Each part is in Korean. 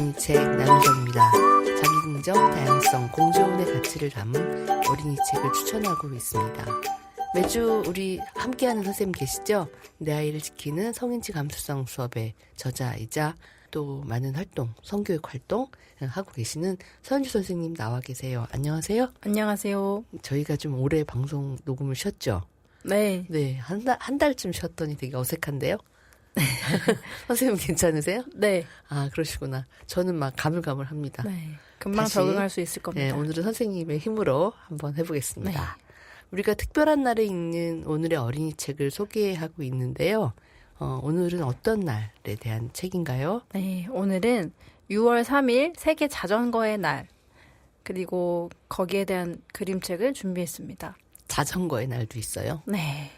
어린이 책 나눔점입니다. 자기긍정, 다양성, 공존의 가치를 담은 어린이 책을 추천하고 있습니다. 매주 우리 함께하는 선생님 계시죠? 내 아이를 지키는 성인지 감수성 수업의 저자이자 또 많은 활동, 성교육 활동 하고 계시는 서현주 선생님 나와 계세요. 안녕하세요. 안녕하세요. 저희가 좀 오래 방송 녹음을 쉬었죠? 네. 네, 한 달쯤 쉬었더니 되게 어색한데요? 선생님 괜찮으세요? 네. 아, 그러시구나. 저는 막 가물가물합니다. 네. 금방 다시, 적응할 수 있을 겁니다. 네, 오늘은 선생님의 힘으로 한번 해보겠습니다. 네. 우리가 특별한 날에 읽는 오늘의 어린이 책을 소개하고 있는데요. 오늘은 어떤 날에 대한 책인가요? 네. 오늘은 6월 3일 세계 자전거의 날, 그리고 거기에 대한 그림책을 준비했습니다. 자전거의 날도 있어요? 네.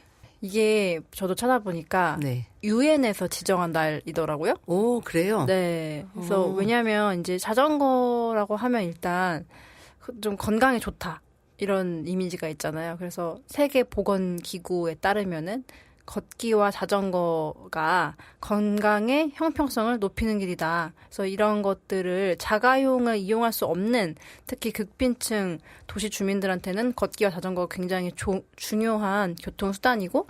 이게 저도 찾아보니까 네. 유엔에서 지정한 날이더라고요. 오, 그래요? 네. 그래서 오. 왜냐하면 이제 자전거라고 하면 일단 좀 건강에 좋다 이런 이미지가 있잖아요. 그래서 세계보건기구에 따르면은 걷기와 자전거가 건강의 형평성을 높이는 길이다. 그래서 이런 것들을 자가용을 이용할 수 없는 특히 극빈층 도시 주민들한테는 걷기와 자전거가 굉장히 중요한 교통수단이고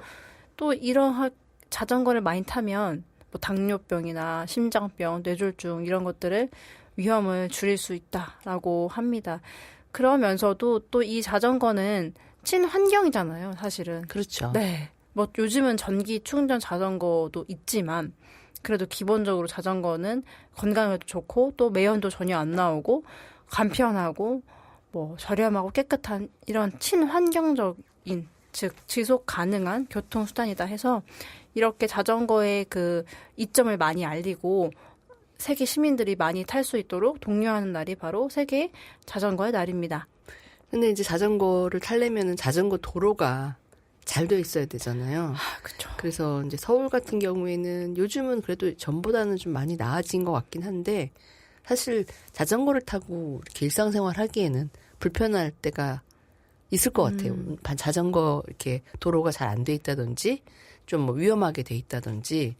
또 이런 자전거를 많이 타면 뭐 당뇨병이나 심장병, 뇌졸중 이런 것들을 위험을 줄일 수 있다라고 합니다. 그러면서도 또 이 자전거는 친환경이잖아요, 사실은. 그렇죠. 네. 뭐 요즘은 전기 충전 자전거도 있지만 그래도 기본적으로 자전거는 건강에도 좋고 또 매연도 전혀 안 나오고 간편하고 뭐 저렴하고 깨끗한 이런 친환경적인 즉 지속 가능한 교통수단이다 해서 이렇게 자전거의 그 이점을 많이 알리고 세계 시민들이 많이 탈 수 있도록 독려하는 날이 바로 세계 자전거의 날입니다. 근데 이제 자전거를 타려면은 자전거 도로가 잘 돼 있어야 되잖아요. 그렇죠. 그래서 이제 서울 같은 경우에는 요즘은 그래도 전보다는 좀 많이 나아진 것 같긴 한데 사실 자전거를 타고 이렇게 일상생활 하기에는 불편할 때가 있을 것 같아요. 자전거 이렇게 도로가 잘 안 돼 있다든지 좀 뭐 위험하게 돼 있다든지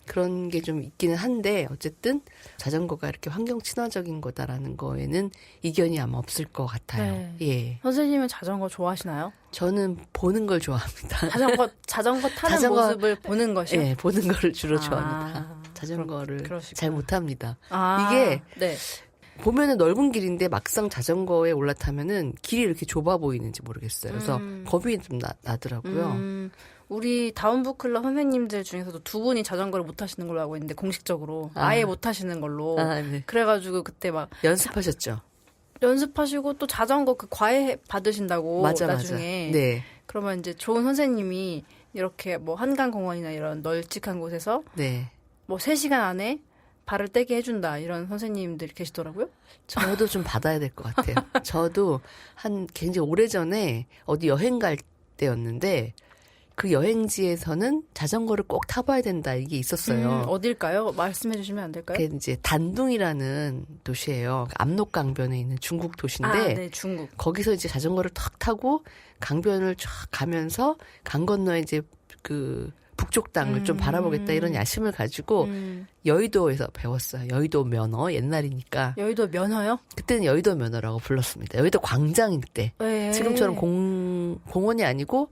그런 게 좀 있기는 한데 어쨌든 자전거가 이렇게 환경 친화적인 거다라는 거에는 이견이 아마 없을 것 같아요. 네. 예. 선생님은 자전거 좋아하시나요? 저는 보는 걸 좋아합니다. 자전거 타는 모습을 보는 것이요? 예, 보는 거를 주로 좋아합니다. 자전거를 그러시구나. 잘 못합니다. 아, 이게 네. 보면은 넓은 길인데 막상 자전거에 올라타면은 길이 이렇게 좁아 보이는지 모르겠어요. 그래서 겁이 좀 나더라고요. 우리 다운북클럽 선생님들 중에서도 두 분이 자전거를 못 타시는 걸로 알고 있는데 공식적으로 아예 못 타시는 걸로. 네. 그래가지고 그때 막 연습하셨죠? 연습하시고 또 자전거 그 과외 받으신다고 나중에. 네. 그러면 이제 좋은 선생님이 이렇게 뭐 한강공원이나 이런 널찍한 곳에서 네. 뭐 3시간 안에 발을 떼게 해준다 이런 선생님들이 계시더라고요. 저도 좀 받아야 될 것 같아요. 저도 굉장히 오래전에 어디 여행 갈 때였는데 그 여행지에서는 자전거를 꼭 타봐야 된다 이게 있었어요. 어딜까요? 말씀해 주시면 안 될까요? 그게 이제 단둥이라는 도시예요. 압록강변에 있는 중국 도시인데 네, 중국. 거기서 이제 자전거를 탁 타고 강변을 쫙 가면서 강 건너에 이제 그 북쪽 땅을 좀 바라보겠다 이런 야심을 가지고 여의도에서 배웠어요. 여의도 면허 옛날이니까. 여의도 면허요? 그때는 여의도 면허라고 불렀습니다. 여의도 광장일 때. 네. 지금처럼 공원이 아니고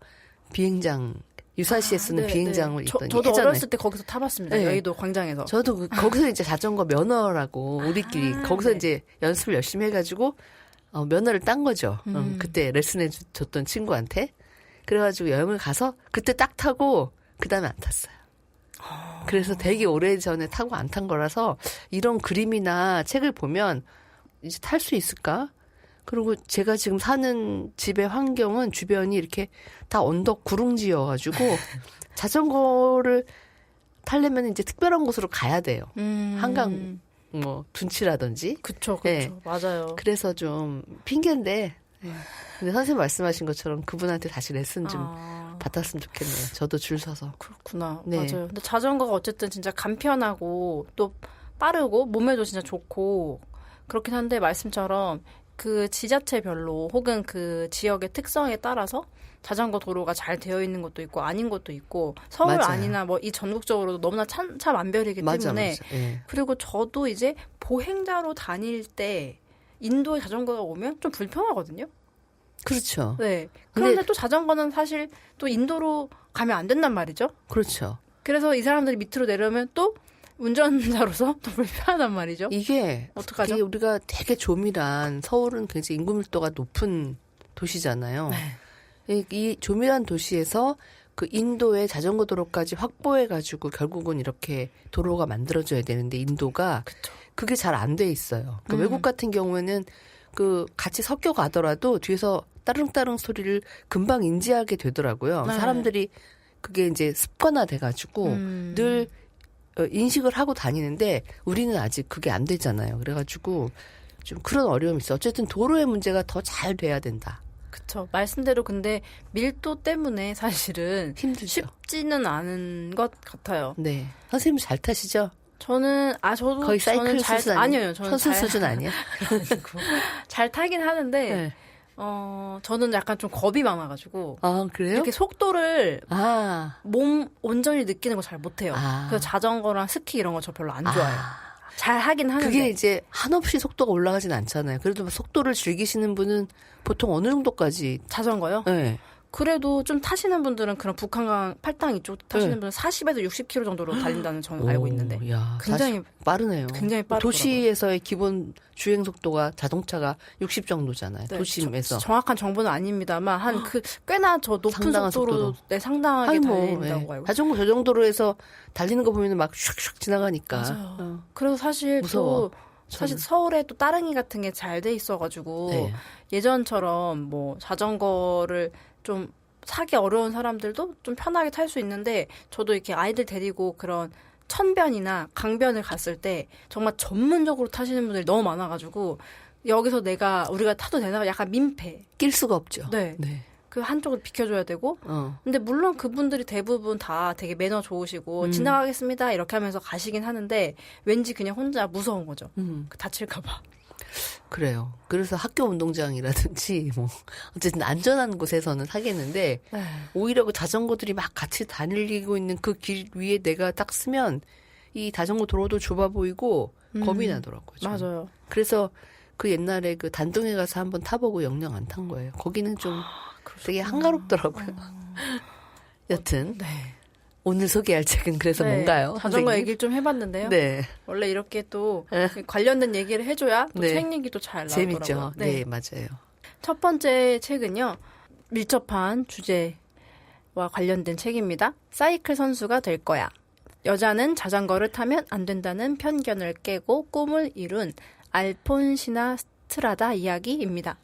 비행장 유사시에 쓰는 네, 비행장을 네. 있더니 저도 예전에. 어렸을 때 거기서 타봤습니다. 네. 여의도 광장에서. 저도 거기서 이제 자전거 면허라고 우리끼리 거기서 네. 이제 연습을 열심히 해가지고 면허를 딴 거죠. 그때 레슨해 줬던 친구한테. 그래가지고 여행을 가서 그때 딱 타고 그 다음에 안 탔어요. 그래서 되게 오래전에 타고 안 탄 거라서 이런 그림이나 책을 보면 이제 탈 수 있을까? 그리고 제가 지금 사는 집의 환경은 주변이 이렇게 다 언덕 구릉지여가지고 자전거를 타려면 이제 특별한 곳으로 가야 돼요. 한강 뭐 둔치라든지. 그쵸. 네. 맞아요. 그래서 좀 핑계인데. 근데 선생님 말씀하신 것처럼 그분한테 다시 레슨 좀 받았으면 좋겠네요. 저도 줄 서서. 그렇구나. 네. 맞아요. 근데 자전거가 어쨌든 진짜 간편하고 또 빠르고 몸에도 진짜 좋고 그렇긴 한데 말씀처럼 그 지자체별로 혹은 그 지역의 특성에 따라서 자전거 도로가 잘 되어 있는 것도 있고 아닌 것도 있고 서울 맞아요. 아니나 뭐 이 전국적으로도 너무나 천차만별이기 때문에 예. 그리고 저도 이제 보행자로 다닐 때 인도에 자전거가 오면 좀 불편하거든요. 그렇죠. 네. 그런데 근데- 또 자전거는 사실 또 인도로 가면 안 된단 말이죠. 그렇죠. 그래서 이 사람들이 밑으로 내려오면 또 운전자로서 또 불편하단 말이죠. 이게 어떡하죠? 이게 우리가 되게 조밀한 서울은 굉장히 인구 밀도가 높은 도시잖아요. 네. 이 조밀한 도시에서 그 인도의 자전거 도로까지 확보해가지고 결국은 이렇게 도로가 만들어져야 되는데 인도가 그쵸. 그게 잘 안 돼 있어요. 그 외국 같은 경우에는 그 같이 섞여 가더라도 뒤에서 따릉따릉 소리를 금방 인지하게 되더라고요. 네. 사람들이 그게 이제 습관화 돼가지고 늘 인식을 하고 다니는데 우리는 아직 그게 안 되잖아요. 그래가지고 좀 그런 어려움이 있어. 어쨌든 도로의 문제가 더 잘 돼야 된다. 그쵸. 말씀대로 근데 밀도 때문에 사실은 힘들죠. 쉽지는 않은 것 같아요. 네. 선생님 잘 타시죠? 저도 거의 사이클 잘 수준 아니에요? 아니에요. 저는 선수 잘 수준 아니야? 잘 타긴 하는데 네. 저는 약간 좀 겁이 많아가지고 아, 그래요? 이렇게 속도를 아. 몸 온전히 느끼는 거 잘 못해요. 아. 그래서 자전거랑 스키 이런 거 저 별로 안 좋아해요. 잘 하긴 하는데 그게 이제 한없이 속도가 올라가진 않잖아요. 그래도 막 속도를 즐기시는 분은 보통 어느 정도까지? 자전거요? 네. 그래도 좀 타시는 분들은 그런 북한강 팔당 이쪽 타시는 네. 분은 40에서 60km 정도로 달린다는 저는 알고 있는데 야, 굉장히 40 빠르네요. 굉장히 빠르더라고요. 도시에서의 기본 주행 속도가 자동차가 60 정도잖아요. 네, 도심에서. 정확한 정보는 아닙니다만 한 꽤나 저 높은 상당한 속도로 속도로. 네, 상당하게 아니, 뭐, 달린다고 예. 알고 있어요. 자전거 저 정도로해서 달리는 거 보면 막 슉슉 지나가니까. 맞아요. 그래서 사실 무서워. 또 사실 서울에 또 따릉이 같은 게 잘 돼 있어가지고 네. 예전처럼 뭐 자전거를 좀 사기 어려운 사람들도 좀 편하게 탈 수 있는데 저도 이렇게 아이들 데리고 그런 천변이나 강변을 갔을 때 정말 전문적으로 타시는 분들이 너무 많아가지고 여기서 우리가 타도 되나 약간 민폐. 낄 수가 없죠. 네. 그 한쪽을 비켜줘야 되고 근데 물론 그분들이 대부분 다 되게 매너 좋으시고 지나가겠습니다 이렇게 하면서 가시긴 하는데 왠지 그냥 혼자 무서운 거죠. 다칠까봐. 그래요. 그래서 학교 운동장이라든지 뭐 어쨌든 안전한 곳에서는 하겠는데 네. 오히려 그 자전거들이 막 같이 달리고 있는 그 길 위에 내가 딱 쓰면 이 자전거 도로도 좁아 보이고 겁이 나더라고요. 저는. 맞아요. 그래서 그 옛날에 그 단동에 가서 한번 타보고 영영 안 탄 거예요. 거기는 좀 되게 한가롭더라고요. 여튼 네. 오늘 소개할 책은 그래서 네, 뭔가요? 자전거 선생님? 얘기를 좀 해봤는데요. 네. 원래 이렇게 또 관련된 얘기를 해줘야 또 네. 책 얘기도 잘 나오더라고요. 재밌죠. 네, 맞아요. 첫 번째 책은요. 밀접한 주제와 관련된 책입니다. 사이클 선수가 될 거야. 여자는 자전거를 타면 안 된다는 편견을 깨고 꿈을 이룬 알폰시나 스트라다 이야기입니다.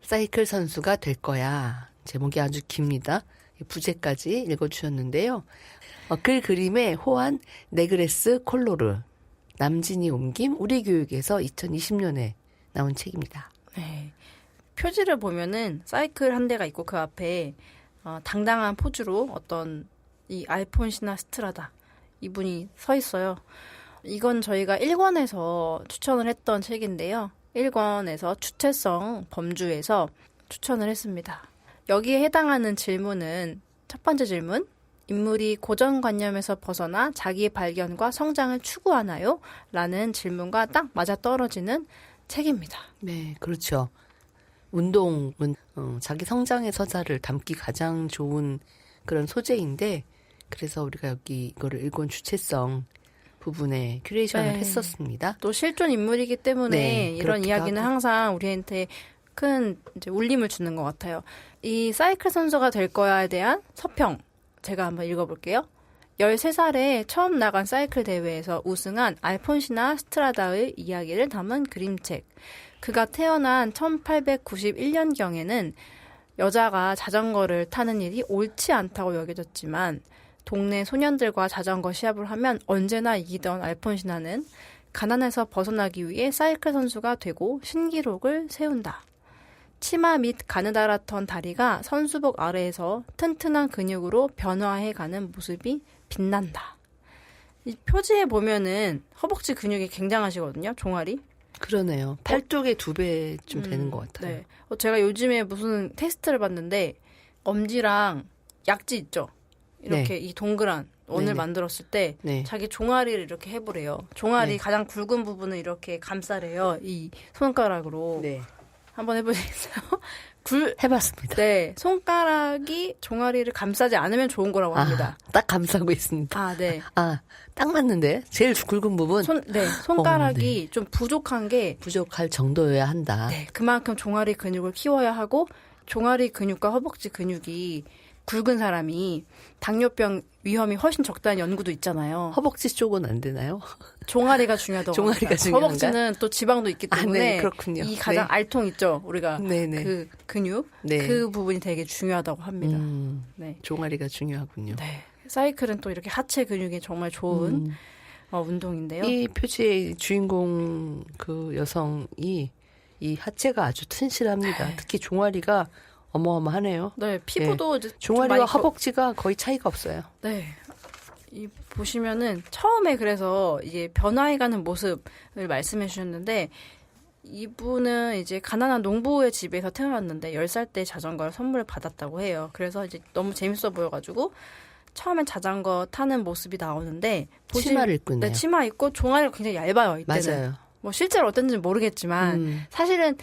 사이클 선수가 될 거야. 제목이 아주 깁니다. 부제까지 읽어주셨는데요. 글 그림에 호안 네그레스 콜로르, 남진이 옮김 우리 교육에서 2020년에 나온 책입니다. 네. 표지를 보면은 사이클 한 대가 있고 그 앞에 당당한 포즈로 어떤 이 알폰시나 스트라다 이분이 서 있어요. 이건 저희가 1권에서 추천을 했던 책인데요. 1권에서 주체성 범주에서 추천을 했습니다. 여기에 해당하는 질문은 첫 번째 질문. 인물이 고정관념에서 벗어나 자기 발견과 성장을 추구하나요? 라는 질문과 딱 맞아떨어지는 책입니다. 네, 그렇죠. 운동은 자기 성장의 서사를 담기 가장 좋은 그런 소재인데 그래서 우리가 여기 이거를 일권 주체성 부분에 큐레이션을 네. 했었습니다. 또 실존 인물이기 때문에 네, 이런 그렇기도 이야기는 하고. 항상 우리한테 큰 이제 울림을 주는 것 같아요. 이 사이클 선수가 될 거야에 대한 서평 제가 한번 읽어볼게요. 13살에 처음 나간 사이클 대회에서 우승한 알폰시나 스트라다의 이야기를 담은 그림책. 그가 태어난 1891년경에는 여자가 자전거를 타는 일이 옳지 않다고 여겨졌지만 동네 소년들과 자전거 시합을 하면 언제나 이기던 알폰시나는 가난에서 벗어나기 위해 사이클 선수가 되고 신기록을 세운다. 치마 및 가느다랗던 다리가 선수복 아래에서 튼튼한 근육으로 변화해가는 모습이 빛난다. 이 표지에 보면은 허벅지 근육이 굉장하시거든요. 종아리. 그러네요. 팔뚝의 2배쯤 되는 것 같아요. 네. 제가 요즘에 무슨 테스트를 봤는데 엄지랑 약지 있죠. 이렇게 이 동그란 원을 네네. 만들었을 때 네. 자기 종아리를 이렇게 해보래요. 종아리 네. 가장 굵은 부분을 이렇게 감싸래요. 이 손가락으로. 네. 한번 해보시겠어요? 해봤습니다. 네. 손가락이 종아리를 감싸지 않으면 좋은 거라고 합니다. 딱 감싸고 있습니다. 아, 네. 딱 맞는데? 제일 굵은 부분? 손가락이 좀 부족한 게 부족할 정도여야 한다. 네, 그만큼 종아리 근육을 키워야 하고 종아리 근육과 허벅지 근육이 굵은 사람이 당뇨병 위험이 훨씬 적다는 연구도 있잖아요. 허벅지 쪽은 안 되나요? 종아리가 중요하다고 종아리가 합니다. 중요한가? 허벅지는 또 지방도 있기 때문에 네, 그렇군요. 이 가장 네. 알통 있죠. 우리가 네네. 그 근육 네. 그 부분이 되게 중요하다고 합니다. 네. 종아리가 중요하군요. 네. 사이클은 또 이렇게 하체 근육에 정말 좋은 운동인데요. 이 표지의 주인공 그 여성이 이 하체가 아주 튼실합니다. 네. 특히 종아리가 어마어마하네요. 네, 피부도 이제 좀 종아리와 많이 허벅지가 거의 차이가 없어요. 네. 이 보시면은 처음에 그래서 이게 변화해가는 모습을 말씀해 주셨는데 이분은 이제 가난한 농부의 집에서 태어났는데 10살 때 자전거를 선물을 받았다고 해요. 그래서 이제 너무 재밌어 보여가지고 처음엔 자전거 타는 모습이 나오는데 치마를 입고 있네요. 네, 치마 입고 종아리가 굉장히 얇아요. 이때는. 맞아요. 뭐 실제로 어땠는지 모르겠지만 사실은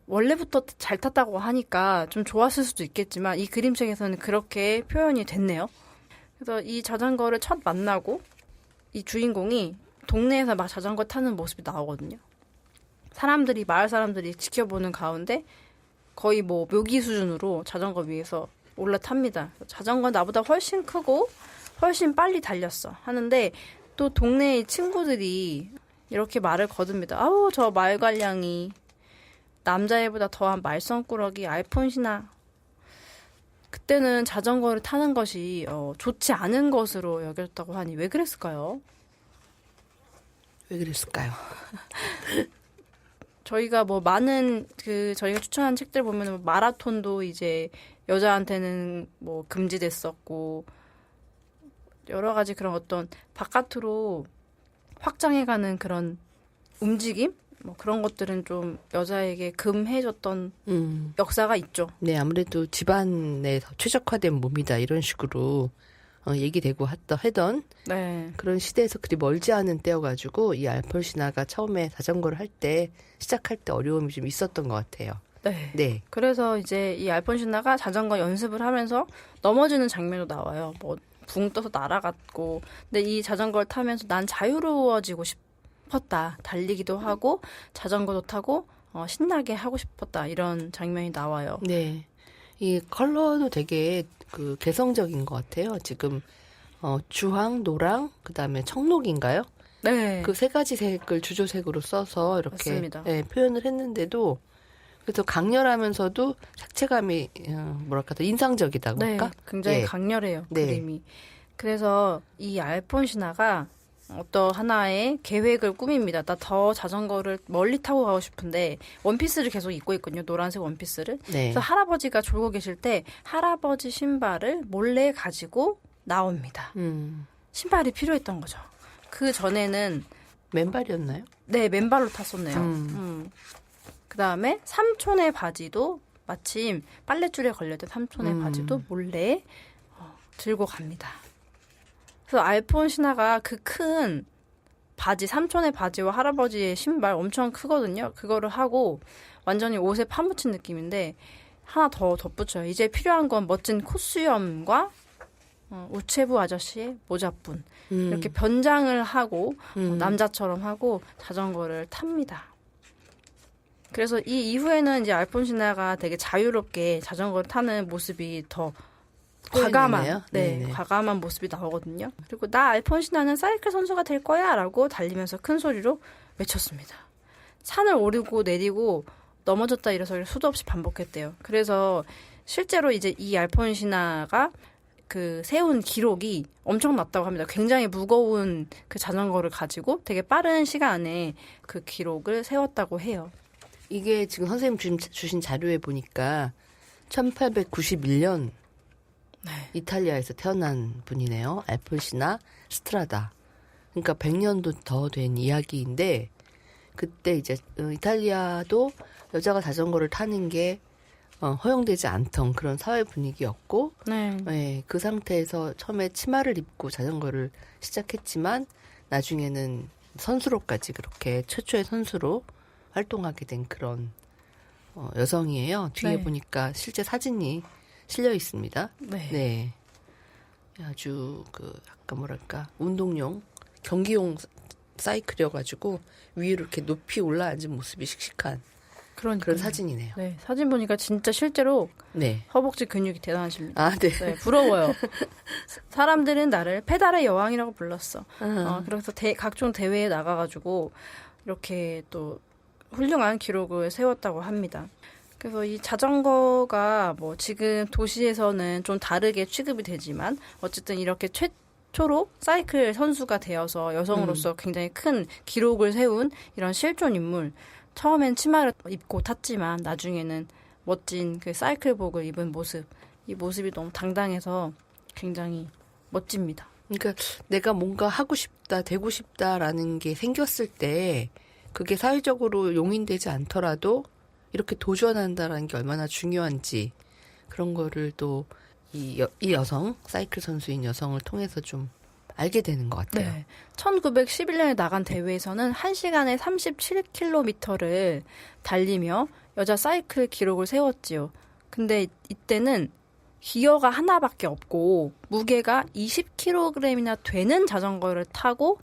원래부터 잘 탔다고 하니까 좀 좋았을 수도 있겠지만 이 그림책에서는 그렇게 표현이 됐네요. 그래서 이 자전거를 첫 만나고 이 주인공이 동네에서 막 자전거 타는 모습이 나오거든요. 마을 사람들이 지켜보는 가운데 거의 뭐 묘기 수준으로 자전거 위에서 올라탑니다. 자전거 나보다 훨씬 크고 훨씬 빨리 달렸어 하는데 또 동네의 친구들이 이렇게 말을 거둡니다. 아우 저 말괄량이 남자애보다 더한 말썽꾸러기 알폰시나. 그때는 자전거를 타는 것이 좋지 않은 것으로 여겨졌다고 하니 왜 그랬을까요? 왜 그랬을까요? 저희가 뭐 많은 저희가 추천한 책들 보면 마라톤도 이제 여자한테는 뭐 금지됐었고 여러 가지 그런 어떤 바깥으로 확장해가는 그런 움직임? 뭐 그런 것들은 좀 여자에게 금해줬던 역사가 있죠. 네, 아무래도 집안에 더 최적화된 몸이다 이런 식으로 얘기되고 하던 네. 그런 시대에서 그리 멀지 않은 때여가지고 이 알폴시나가 처음에 자전거를 시작할 때 어려움이 좀 있었던 것 같아요. 네. 네. 그래서 이제 이 알폰시나가 자전거 연습을 하면서 넘어지는 장면도 나와요. 뭐 붕 떠서 날아갔고. 근데 이 자전거를 타면서 난 자유로워지고 싶었다. 달리기도 하고 자전거도 타고 신나게 하고 싶었다. 이런 장면이 나와요. 네. 이 컬러도 되게 개성적인 것 같아요. 지금 주황, 노랑, 그다음에 청록인가요? 네. 그 세 가지 색을 주조색으로 써서 이렇게 맞습니다. 표현을 했는데도 그래서 강렬하면서도 색채감이 뭐랄까 더 인상적이다고 네, 할까? 굉장히 예. 강렬해요. 네. 그림이. 그래서 이 알폰시나가 하나의 계획을 꾸밉니다. 나 더 자전거를 멀리 타고 가고 싶은데 원피스를 계속 입고 있거든요. 노란색 원피스를. 네. 그래서 할아버지가 졸고 계실 때 할아버지 신발을 몰래 가지고 나옵니다. 신발이 필요했던 거죠. 그 전에는 맨발이었나요? 네, 맨발로 탔었네요. 그 다음에 삼촌의 바지도 마침 빨랫줄에 걸려있던 삼촌의 바지도 몰래 들고 갑니다. 그래서 알폰시나가 그 큰 바지, 삼촌의 바지와 할아버지의 신발 엄청 크거든요. 그거를 하고 완전히 옷에 파묻힌 느낌인데 하나 더 덧붙여요. 이제 필요한 건 멋진 콧수염과 우체부 아저씨의 모자뿐. 이렇게 변장을 하고 남자처럼 하고 자전거를 탑니다. 그래서 이 이후에는 이제 알폰시나가 되게 자유롭게 자전거를 타는 모습이 더 과감한, 과감한 모습이 나오거든요. 그리고 나 알폰시나는 사이클 선수가 될 거야 라고 달리면서 큰 소리로 외쳤습니다. 산을 오르고 내리고 넘어졌다 일어서기를 수도 없이 반복했대요. 그래서 실제로 이제 이 알폰시나가 세운 기록이 엄청났다고 합니다. 굉장히 무거운 그 자전거를 가지고 되게 빠른 시간 안에 그 기록을 세웠다고 해요. 이게 지금 선생님 주신 자료에 보니까 1891년 이탈리아에서 태어난 분이네요. 알폰시나 스트라다. 그러니까 100년도 더 된 이야기인데 그때 이제 이탈리아도 여자가 자전거를 타는 게 허용되지 않던 그런 사회 분위기였고, 네. 네, 그 상태에서 처음에 치마를 입고 자전거를 시작했지만 나중에는 선수로까지 그렇게 최초의 선수로 활동하게 된 그런 여성이에요. 뒤에 네. 보니까 실제 사진이 실려 있습니다. 네. 네. 아주 약간 뭐랄까 운동용 경기용 사이클이어가지고 위로 이렇게 높이 올라앉은 모습이 씩씩한 그러니까요. 그런 사진이네요. 네, 사진 보니까 진짜 실제로 네. 허벅지 근육이 대단하십니다. 아, 네. 네, 부러워요. 사람들은 나를 페달의 여왕이라고 불렀어. 그래서 각종 대회에 나가가지고 이렇게 또 훌륭한 기록을 세웠다고 합니다. 그래서 이 자전거가 뭐 지금 도시에서는 좀 다르게 취급이 되지만 어쨌든 이렇게 최초로 사이클 선수가 되어서 여성으로서 굉장히 큰 기록을 세운 이런 실존 인물. 처음엔 치마를 입고 탔지만 나중에는 멋진 그 사이클복을 입은 모습. 이 모습이 너무 당당해서 굉장히 멋집니다. 그러니까 내가 뭔가 하고 싶다, 되고 싶다라는 게 생겼을 때 그게 사회적으로 용인되지 않더라도 이렇게 도전한다라는 게 얼마나 중요한지 그런 거를 또 이 여성, 사이클 선수인 여성을 통해서 좀 알게 되는 것 같아요. 네. 1911년에 나간 대회에서는 1시간에 37km를 달리며 여자 사이클 기록을 세웠지요. 근데 이때는 기어가 하나밖에 없고 무게가 20kg이나 되는 자전거를 타고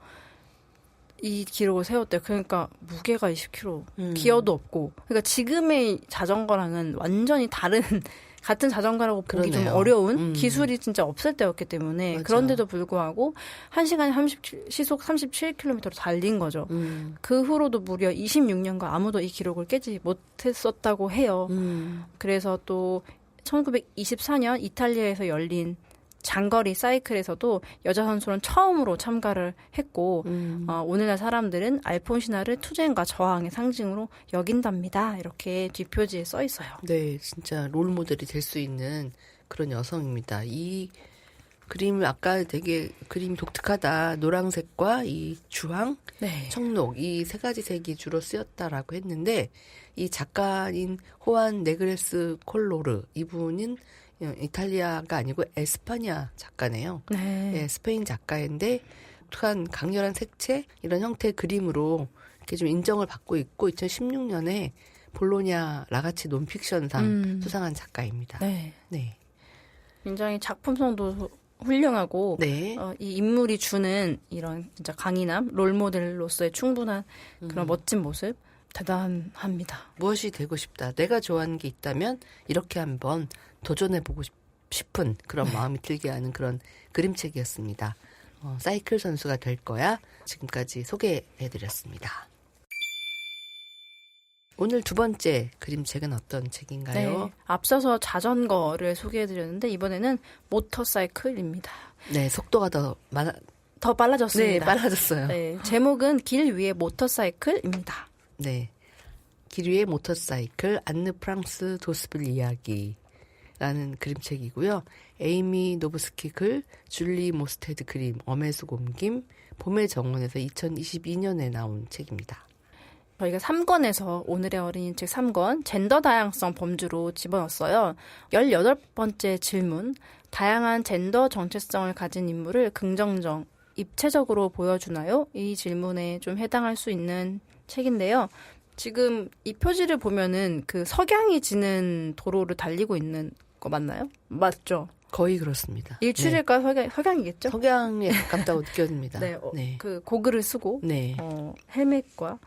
이 기록을 세웠대요. 그러니까 무게가 20kg, 기어도 없고. 그러니까 지금의 자전거랑은 완전히 다른 같은 자전거라고 보기 좀 그러네요. 어려운 기술이 진짜 없을 때였기 때문에 맞아. 그런데도 불구하고 1시간에 시속 37km로 달린 거죠. 그 후로도 무려 26년간 아무도 이 기록을 깨지 못했었다고 해요. 그래서 또 1924년 이탈리아에서 열린 장거리 사이클에서도 여자 선수는 처음으로 참가를 했고 오늘날 사람들은 알폰시나를 투쟁과 저항의 상징으로 여긴답니다. 이렇게 뒷표지에 써 있어요. 네, 진짜 롤 모델이 될 수 있는 그런 여성입니다. 이 그림 아까 되게 그림이 독특하다. 노란색과 이 주황, 네. 청록 이 세 가지 색이 주로 쓰였다라고 했는데 이 작가인 호안 네그레스 콜로르 이분은 이탈리아가 아니고 에스파냐 작가네요. 네. 네, 스페인 작가인데 독특한 강렬한 색채 이런 형태의 그림으로 이렇게 좀 인정을 받고 있고 2016년에 볼로냐 라가치 논픽션상 수상한 작가입니다. 네. 네. 굉장히 작품성도 훌륭하고 네. 이 인물이 주는 이런 진짜 강인함, 롤모델로서의 충분한 그런 멋진 모습 대단합니다. 무엇이 되고 싶다. 내가 좋아하는 게 있다면 이렇게 한번 도전해보고 싶은 그런 마음이 들게 하는 그런 그림책이었습니다. 사이클 선수가 될 거야. 지금까지 소개해드렸습니다. 오늘 두 번째 그림책은 어떤 책인가요? 네, 앞서서 자전거를 소개해드렸는데 이번에는 모터사이클입니다. 네, 속도가 더 빨라졌습니다. 네, 빨라졌어요. 네, 제목은 길 위의 모터사이클입니다. 네, 길 위의 모터사이클 안느 프랑스 도스빌 이야기라는 그림책이고요. 에이미 노브스키 글, 줄리 모스테드 그림, 엄혜수 곰김, 봄의 정원에서 2022년에 나온 책입니다. 저희가 3권에서 오늘의 어린이 책 3권 젠더 다양성 범주로 집어넣었어요. 18번째 질문, 다양한 젠더 정체성을 가진 인물을 긍정적, 입체적으로 보여주나요? 이 질문에 좀 해당할 수 있는 책인데요. 지금 이 표지를 보면은 그 석양이 지는 도로를 달리고 있는 거 맞나요? 맞죠? 거의 그렇습니다. 일출일까 석양이겠죠? 석양에 가깝다고 느껴집니다. 네, 네. 그 고글을 쓰고 네. 헬멧과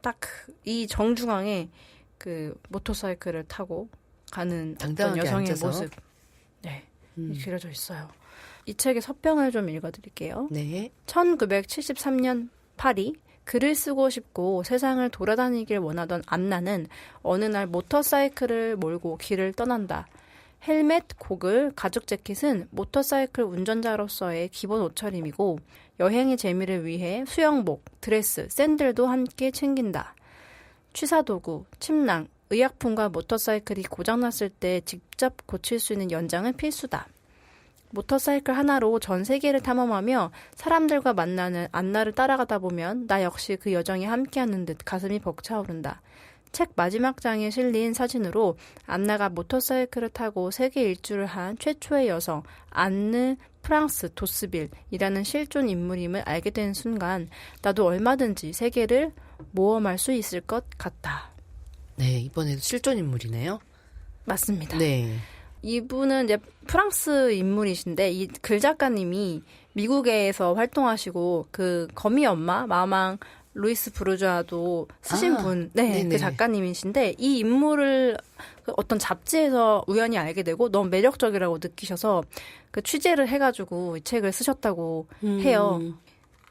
딱 이 정중앙에 그 모터사이클을 타고 가는 어떤 당당하게 여성의 앉아서. 모습, 네, 그려져 있어요. 이 책의 서평을 좀 읽어드릴게요. 네. 1973년 파리, 글을 쓰고 싶고 세상을 돌아다니길 원하던 안나는 어느 날 모터사이클을 몰고 길을 떠난다. 헬멧, 고글, 가죽 재킷은 모터사이클 운전자로서의 기본 옷차림이고 여행의 재미를 위해 수영복, 드레스, 샌들도 함께 챙긴다. 취사도구, 침낭, 의약품과 모터사이클이 고장났을 때 직접 고칠 수 있는 연장은 필수다. 모터사이클 하나로 전 세계를 탐험하며 사람들과 만나는 안나를 따라가다 보면 나 역시 그 여정에 함께하는 듯 가슴이 벅차오른다. 책 마지막 장에 실린 사진으로 안나가 모터사이클을 타고 세계 일주를 한 최초의 여성 안느 프랑스 도스빌이라는 실존 인물임을 알게 된 순간 나도 얼마든지 세계를 모험할 수 있을 것 같다. 네, 이번에도 실존 인물이네요. 맞습니다. 네. 이분은 이제 프랑스 인물이신데 이 글 작가님이 미국에서 활동하시고 그 거미 엄마 마망 루이스 부르주아도 쓰신 분, 네, 네네. 그 작가님이신데 이 인물을 그 어떤 잡지에서 우연히 알게 되고 너무 매력적이라고 느끼셔서 그 취재를 해가지고 이 책을 쓰셨다고 해요.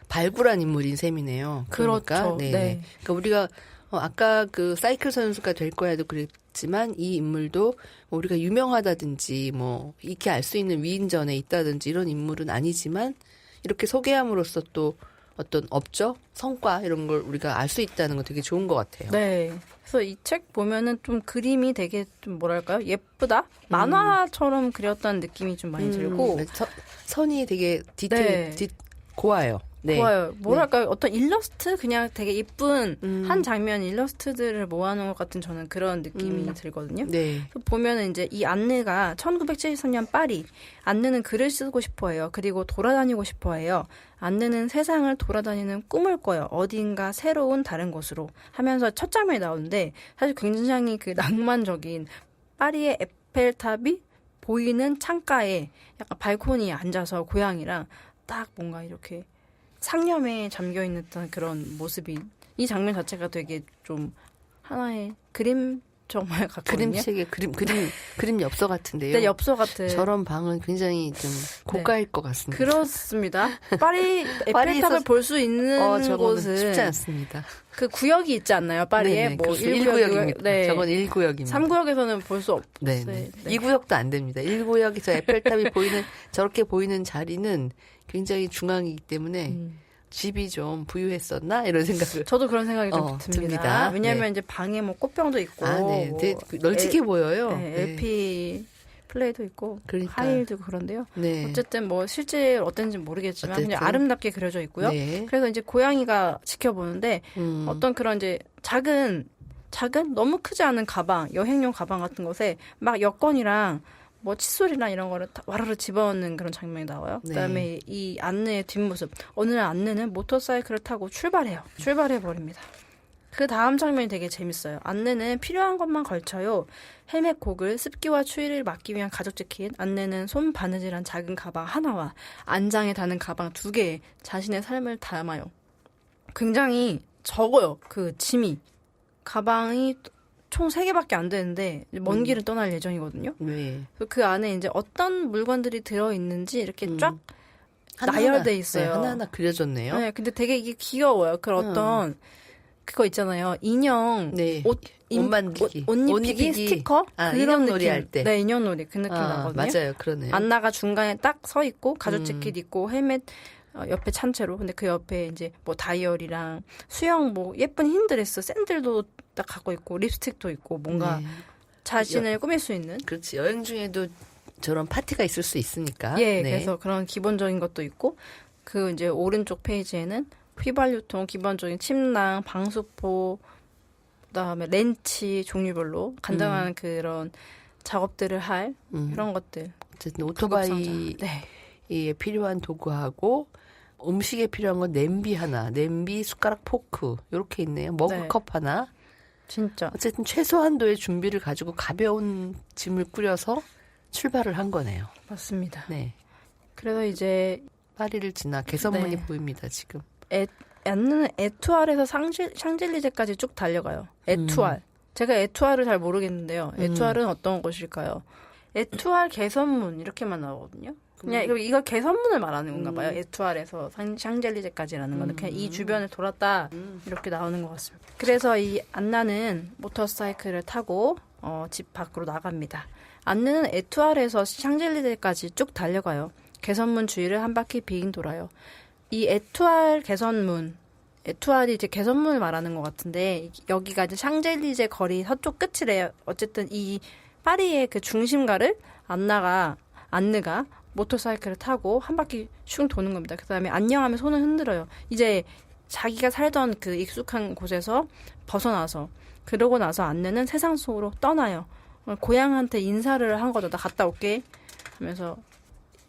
발굴한 인물인 셈이네요. 그러니까. 그렇죠. 네. 그러니까 우리가 아까 그 사이클 선수가 될 거야도 그랬지만 이 인물도 우리가 유명하다든지 뭐 익히 알 수 있는 위인전에 있다든지 이런 인물은 아니지만 이렇게 소개함으로써 또 어떤 업적, 성과 이런 걸 우리가 알 수 있다는 건 되게 좋은 것 같아요. 네. 그래서 이 책 보면은 좀 그림이 되게 좀 뭐랄까요? 예쁘다? 만화처럼 그렸다는 느낌이 좀 많이 들고. 선이 되게 디테일, 네. 고와요. 네. 좋아요. 뭐랄까요? 어떤 일러스트? 그냥 되게 이쁜 한 장면 일러스트들을 모아놓은 것 같은 저는 그런 느낌이 들거든요. 네. 보면은 이제 이 안느가 1973년 파리. 안느는 글을 쓰고 싶어 해요. 그리고 돌아다니고 싶어 해요. 안느는 세상을 돌아다니는 꿈을 꿔요. 어딘가 새로운 다른 곳으로 하면서 첫 장면이 나오는데 사실 굉장히 그 낭만적인 파리의 에펠탑이 보이는 창가에 약간 발코니에 앉아서 고양이랑 딱 뭔가 이렇게 상념에 잠겨있는 듯한 그런 모습이 이 장면 자체가 되게 좀 하나의 그림 정말 같거든요. 그림책의 그림 엽서 같은데요. 네, 엽서 같은. 저런 방은 굉장히 좀 고가일 것 같습니다. 그렇습니다. 파리 에펠탑을 파리에서 볼 수 있는 저거는 곳은 쉽지 않습니다. 그 구역이 있지 않나요? 파리에 네네, 뭐 그렇죠. 1구역입니다. 네. 저건 1구역입니다. 3구역에서는 볼 수 없어요. 네. 네. 2구역도 안 됩니다. 1구역에서 에펠탑이 보이는 저렇게 보이는 자리는 굉장히 중앙이기 때문에 집이 좀 부유했었나 이런 생각을. 저도 그런 생각이 좀 듭니다. 듭니다. 왜냐하면 네. 이제 방에 뭐 꽃병도 있고, 네. 뭐 되게 널찍해 보여요. 네, LP 플레이도 있고, 그러니까. 하이힐도 있고 그런데요. 네. 어쨌든 뭐 실제 어땠는지 모르겠지만 그냥 아름답게 그려져 있고요. 네. 그래서 이제 고양이가 지켜보는데 어떤 그런 이제 작은 너무 크지 않은 가방, 여행용 가방 같은 것에 막 여권이랑 뭐 칫솔이나 이런 거를 와르르 집어넣는 그런 장면이 나와요. 네. 그다음에 이 안느의 뒷모습. 어느 날 안느는 모터사이클을 타고 출발해버립니다. 그 다음 장면이 되게 재밌어요. 안느는 필요한 것만 걸쳐요. 헬멧 고글, 습기와 추위를 막기 위한 가죽 재킷, 안느는 손 바느질한 작은 가방 하나와 안장에 다는 가방 2개에 자신의 삶을 담아요. 굉장히 적어요. 그 짐이. 가방이 총 3개밖에 안 되는데 먼 길을 떠날 예정이거든요. 네. 그 안에 이제 어떤 물건들이 들어있는지 이렇게 쫙 하나하나, 나열돼 있어요. 네, 하나하나 그려졌네요. 네, 근데 되게 이게 귀여워요. 그런 어떤 그거 있잖아요. 인형 네. 옷 만들기. 옷 입히기 스티커 그런 인형놀이 느낌. 할 때. 네, 인형놀이 그 느낌 나거든요. 맞아요, 그러네요. 안나가 중간에 딱 서 있고 가죽 재킷 입고 헬멧 옆에 찬 채로. 근데 그 옆에 이제 뭐 다이어리랑 수영 뭐 예쁜 흰 드레스, 샌들도 딱 갖고 있고 립스틱도 있고 뭔가 네. 자신을 꾸밀 수 있는. 그렇지. 여행 중에도 저런 파티가 있을 수 있으니까. 예, 네. 그래서 그런 기본적인 것도 있고 그 이제 오른쪽 페이지에는 휘발유통, 기본적인 침낭, 방수포, 그다음에 렌치 종류별로 간단한 그런 작업들을 할 그런 것들. 어쨌든 오토바이에 네. 필요한 도구하고 음식에 필요한 건 냄비 하나, 냄비, 숟가락, 포크 이렇게 있네요. 머그컵 하나. 진짜. 어쨌든 최소한도의 준비를 가지고 가벼운 짐을 꾸려서 출발을 한 거네요. 맞습니다. 네. 그래서 이제 파리를 지나 개선문이 네. 보입니다, 지금. 안느는 에투알에서 샹젤리제까지 쭉 달려가요. 에투알. 제가 에투알을 잘 모르겠는데요. 에투알은 어떤 곳일까요? 에투알 개선문 이렇게만 나오거든요. 그냥 이거 개선문을 말하는 건가 봐요. 에투알에서 샹젤리제까지라는 거는 그냥 이 주변을 돌았다 이렇게 나오는 것 같습니다. 그래서 이 안나는 모터사이클을 타고 집 밖으로 나갑니다. 안느는 에투알에서 샹젤리제까지 쭉 달려가요. 개선문 주위를 한 바퀴 빙 돌아요. 이 에투알 개선문, 에투알이 이제 개선문을 말하는 것 같은데 여기가 이제 샹젤리제 거리 서쪽 끝이래요. 어쨌든 이 파리의 그 중심가를 안느가 모터사이클을 타고 한 바퀴 슝 도는 겁니다. 그 다음에 안녕하면 손을 흔들어요. 이제 자기가 살던 그 익숙한 곳에서 벗어나서 그러고 나서 안내는 세상 속으로 떠나요. 고향한테 인사를 한 거죠. 나 갔다 올게 하면서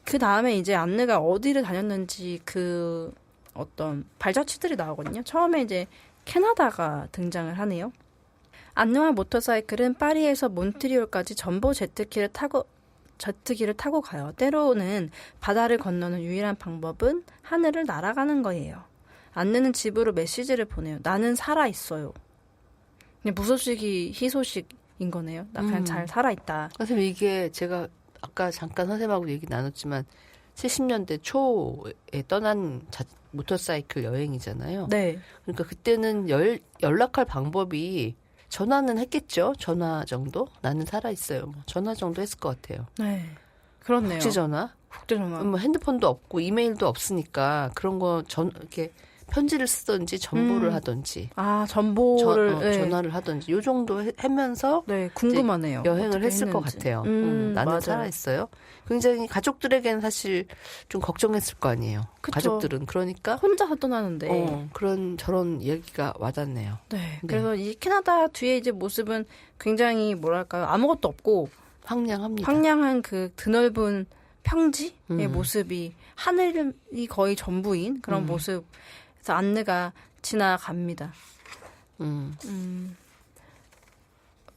그 다음에 이제 안내가 어디를 다녔는지 그 어떤 발자취들이 나오거든요. 처음에 이제 캐나다가 등장을 하네요. 안내와 모터사이클은 파리에서 몬트리올까지 전부 제트기를 타고 가요. 때로는 바다를 건너는 유일한 방법은 하늘을 날아가는 거예요. 안내는 집으로 메시지를 보내요. 나는 살아있어요. 그냥 무소식이 희소식인 거네요. 나 그냥 잘 살아있다. 선생님 이게 제가 아까 잠깐 선생님하고 얘기 나눴지만 70년대 초에 떠난 모터사이클 여행이잖아요. 네. 그러니까 그때는 연락할 방법이 전화는 했겠죠. 전화 정도? 나는 살아있어요. 뭐 전화 정도 했을 것 같아요. 네. 그렇네요. 국제전화? 국제전화. 뭐 핸드폰도 없고 이메일도 없으니까 그런 거 이렇게 편지를 쓰든지 전보를 하든지. 아, 전보를. 네. 전화를 하든지. 요 정도 하면서. 네, 궁금하네요. 여행을 했을 했는지. 것 같아요. 나는 맞아요. 살아있어요. 굉장히 가족들에게는 사실 좀 걱정했을 거 아니에요. 그쵸. 가족들은. 그러니까. 혼자 떠나는데. 저런 얘기가 와닿네요. 네. 그래서 이 캐나다 뒤에 이제 모습은 굉장히 뭐랄까요. 아무것도 없고. 황량합니다. 황량한 그 드넓은 평지의 모습이 하늘이 거의 전부인 그런 모습. 그래서 안내가 지나갑니다.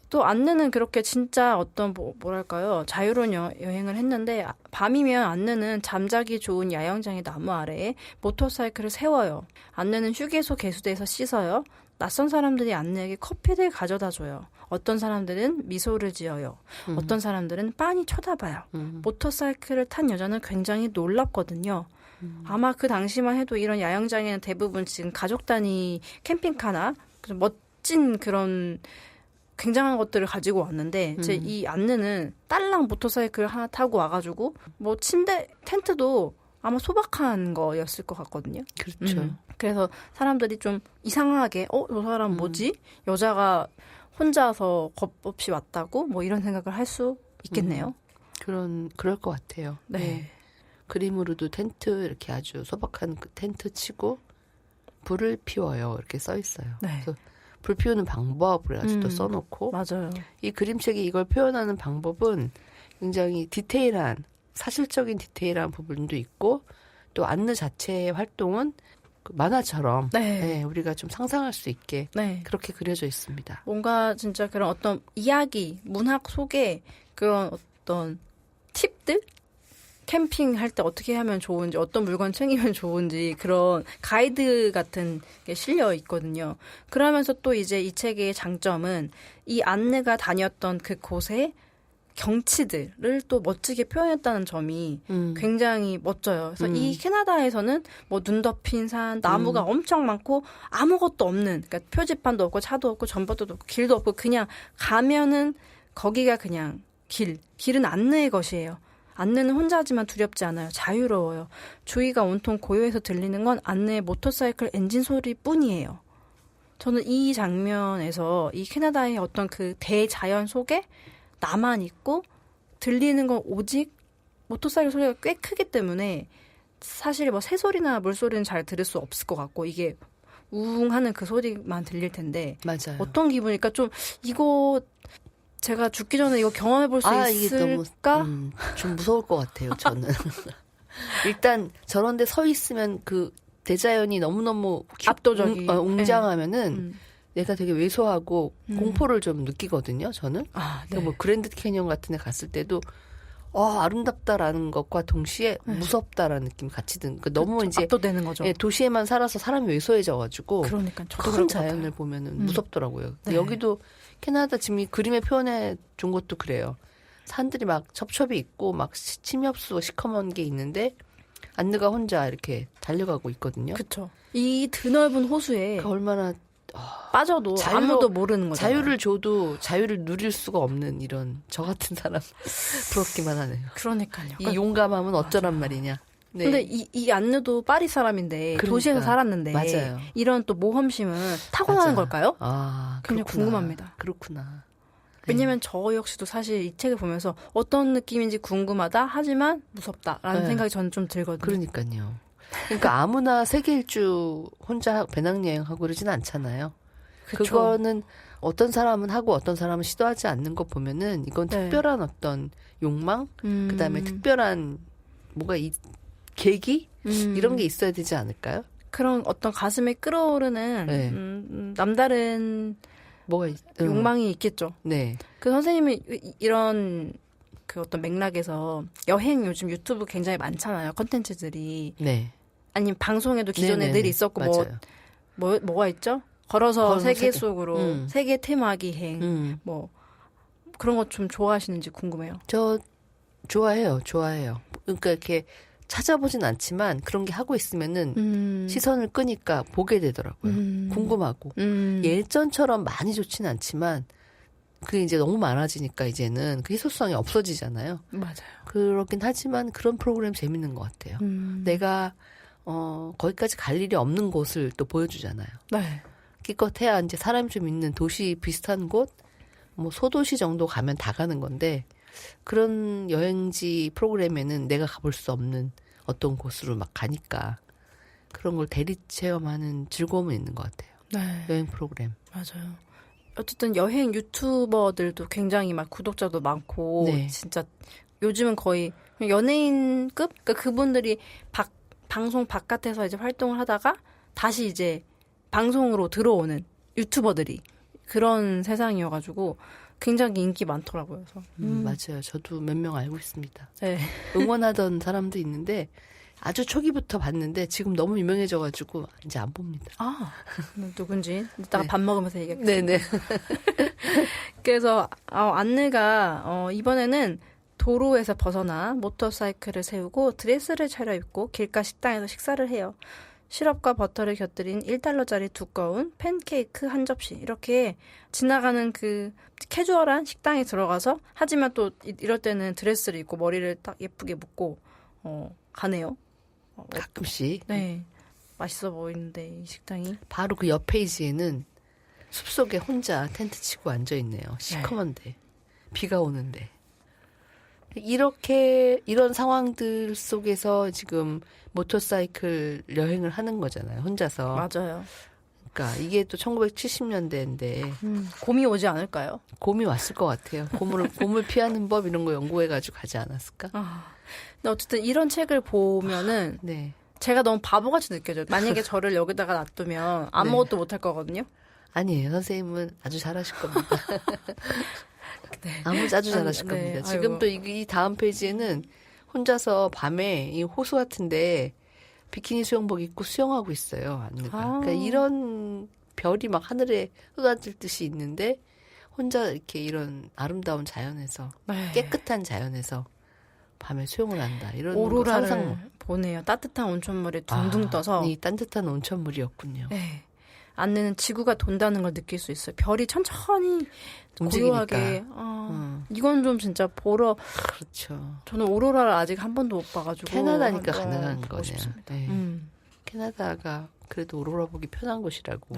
또 안내는 그렇게 진짜 어떤 뭐랄까요 자유로운 여행을 했는데 밤이면 안내는 잠자기 좋은 야영장의 나무 아래에 모터사이클을 세워요. 안내는 휴게소 개수대에서 씻어요. 낯선 사람들이 안내에게 커피를 가져다 줘요. 어떤 사람들은 미소를 지어요. 어떤 사람들은 빤히 쳐다봐요. 모터사이클을 탄 여자는 굉장히 놀랍거든요. 아마 그 당시만 해도 이런 야영장에는 대부분 지금 가족 단위 캠핑카나 멋진 그런 굉장한 것들을 가지고 왔는데 제 이 안내는 딸랑 모터사이클 하나 타고 와가지고 뭐 침대 텐트도 아마 소박한 거였을 것 같거든요. 그렇죠. 그래서 사람들이 좀 이상하게 저 사람 뭐지? 여자가 혼자서 겁 없이 왔다고 뭐 이런 생각을 할 수 있겠네요. 그럴 것 같아요. 네. 그림으로도 텐트 이렇게 아주 소박한 그 텐트 치고 불을 피워요. 이렇게 써 있어요. 네. 그래서 불 피우는 방법을 아주 또 써놓고 맞아요. 이 그림책이 이걸 표현하는 방법은 굉장히 디테일한 사실적인 디테일한 부분도 있고 또 안느 자체의 활동은 그 만화처럼 우리가 좀 상상할 수 있게 그렇게 그려져 있습니다. 뭔가 진짜 그런 어떤 이야기, 문학 속에 그런 어떤 팁들? 캠핑할 때 어떻게 하면 좋은지, 어떤 물건 챙기면 좋은지 그런 가이드 같은 게 실려 있거든요. 그러면서 또 이제 이 책의 장점은 이 안내가 다녔던 그 곳의 경치들을 또 멋지게 표현했다는 점이 굉장히 멋져요. 그래서 이 캐나다에서는 뭐 눈 덮인 산, 나무가 엄청 많고 아무것도 없는, 그러니까 표지판도 없고 차도 없고 전봇대도 없고 길도 없고 그냥 가면은 거기가 그냥 길은 안내의 것이에요. 안내는 혼자지만 두렵지 않아요. 자유로워요. 주위가 온통 고요해서 들리는 건 안내의 모터사이클 엔진 소리뿐이에요. 저는 이 장면에서 이 캐나다의 어떤 그 대자연 속에 나만 있고 들리는 건 오직 모터사이클 소리가 꽤 크기 때문에 사실 뭐 새소리나 물소리는 잘 들을 수 없을 것 같고 이게 우웅 하는 그 소리만 들릴 텐데 맞아요. 어떤 기분일까? 좀 이거 제가 죽기 전에 이거 경험해 볼 수 있을까? 너무, 좀 무서울 것 같아요, 저는. 일단 저런 데 서 있으면 그 대자연이 너무너무 압도적이 웅장하면은 내가 되게 왜소하고 공포를 좀 느끼거든요, 저는. 뭐 그랜드 캐니언 같은 데 갔을 때도 아름답다라는 것과 동시에 무섭다라는 느낌이 같이 드는. 너무 이제 압도되는 거죠. 도시에만 살아서 사람이 왜소해져가지고 그러니까 큰 자연을 보면은 무섭더라고요. 근데 여기도 캐나다 지금 이 그림에 표현해 준 것도 그래요. 산들이 막 첩첩이 있고 막 침엽수 시커먼 게 있는데 안느가 혼자 이렇게 달려가고 있거든요. 그렇죠. 이 드넓은 호수에 얼마나 빠져도 아무도 모르는 거죠. 자유를 줘도 자유를 누릴 수가 없는 이런 저 같은 사람 부럽기만 하네요. 그러니까요. 이 용감함은 어쩌란 말이냐. 네. 근데 이 안느도 파리 사람인데 도시에서 살았는데 맞아요. 이런 또 모험심은 타고나는 걸까요? 아, 굉장히 그렇구나. 궁금합니다. 그렇구나. 왜냐면 저 역시도 사실 이 책을 보면서 어떤 느낌인지 궁금하다 하지만 무섭다라는 네. 생각이 저는 좀 들거든요. 그러니까요. 그러니까 아무나 세계 일주 혼자 배낭여행하고 그러진 않잖아요. 그쵸. 그거는 어떤 사람은 하고 어떤 사람은 시도하지 않는 거 보면은 이건 네. 특별한 어떤 욕망, 그다음에 특별한 뭐가 계기 이런 게 있어야 되지 않을까요? 그런 어떤 가슴에 끌어오르는 네. 남다른 뭐가 욕망이 있겠죠. 네. 그 선생님이 이런 그 어떤 맥락에서 여행 요즘 유튜브 굉장히 많잖아요. 컨텐츠들이. 네. 아니면 방송에도 기존에 네네네. 늘 있었고 맞아요. 뭐가 있죠? 걸어서 세계 속으로 세계 테마 기행 뭐 그런 거 좀 좋아하시는지 궁금해요. 저 좋아해요. 그러니까 이렇게 찾아보진 않지만 그런 게 하고 있으면은 시선을 끄니까 보게 되더라고요. 궁금하고. 예전처럼 많이 좋진 않지만 그게 이제 너무 많아지니까 이제는 그 희소성이 없어지잖아요. 맞아요. 그렇긴 하지만 그런 프로그램 재밌는 것 같아요. 내가 거기까지 갈 일이 없는 곳을 또 보여주잖아요. 네. 기껏해야 이제 사람이 좀 있는 도시 비슷한 곳, 뭐 소도시 정도 가면 다 가는 건데 그런 여행지 프로그램에는 내가 가볼 수 없는 어떤 곳으로 막 가니까 그런 걸 대리 체험하는 즐거움은 있는 것 같아요. 네. 여행 프로그램. 맞아요. 어쨌든 여행 유튜버들도 굉장히 막 구독자도 많고 네. 진짜 요즘은 거의 연예인급? 그러니까 그분들이 방송 바깥에서 이제 활동을 하다가 다시 이제 방송으로 들어오는 유튜버들이 그런 세상이어가지고 굉장히 인기 많더라고요. 그래서. 맞아요. 저도 몇 명 알고 있습니다. 네. 응원하던 사람도 있는데 아주 초기부터 봤는데 지금 너무 유명해져가지고 이제 안 봅니다. 아, 누군지 이따가 네. 밥 먹으면서 얘기할게요. 네네. 그래서 안느가 이번에는 도로에서 벗어나 모터사이클을 세우고 드레스를 차려입고 길가 식당에서 식사를 해요. 시럽과 버터를 곁들인 1달러짜리 두꺼운 팬케이크 한 접시 이렇게 지나가는 그 캐주얼한 식당에 들어가서 하지만 또 이럴 때는 드레스를 입고 머리를 딱 예쁘게 묶고 가네요. 가끔씩. 네, 맛있어 보이는데 이 식당이. 바로 그 옆 페이지에는 숲속에 혼자 텐트 치고 앉아있네요. 시커먼데. 비가 오는데. 이런 상황들 속에서 지금 모터사이클 여행을 하는 거잖아요. 혼자서. 맞아요. 그러니까 이게 또 1970년대인데 곰이 오지 않을까요? 곰이 왔을 것 같아요. 곰을 피하는 법 이런 거 연구해가지고 가지 않았을까? 근데 어쨌든 이런 책을 보면은 네. 제가 너무 바보같이 느껴져요. 만약에 저를 여기다가 놔두면 아무것도 못할 거거든요. 아니에요. 선생님은 아주 잘하실 겁니다. 아주 잘하실 네, 겁니다. 지금 또 이 다음 페이지에는 혼자서 밤에 이 호수 같은데 비키니 수영복 입고 수영하고 있어요. 안느가. 그러니까 이런 별이 막 하늘에 쏟아질 있는데 혼자 이렇게 이런 아름다운 자연에서 깨끗한 자연에서 밤에 수영을 한다. 이런 오로라를 상상 보네요. 따뜻한 온천물에 둥둥 떠서. 이 따뜻한 온천물이었군요. 네. 안느는 지구가 돈다는 걸 느낄 수 있어요. 별이 천천히 움직이니까. 고요하게. 이건 좀 진짜 보러. 그렇죠. 저는 오로라를 아직 한 번도 못 봐가지고. 캐나다니까 가능한 보고 거네요. 싶습니다. 네. 캐나다가 그래도 오로라 보기 편한 곳이라고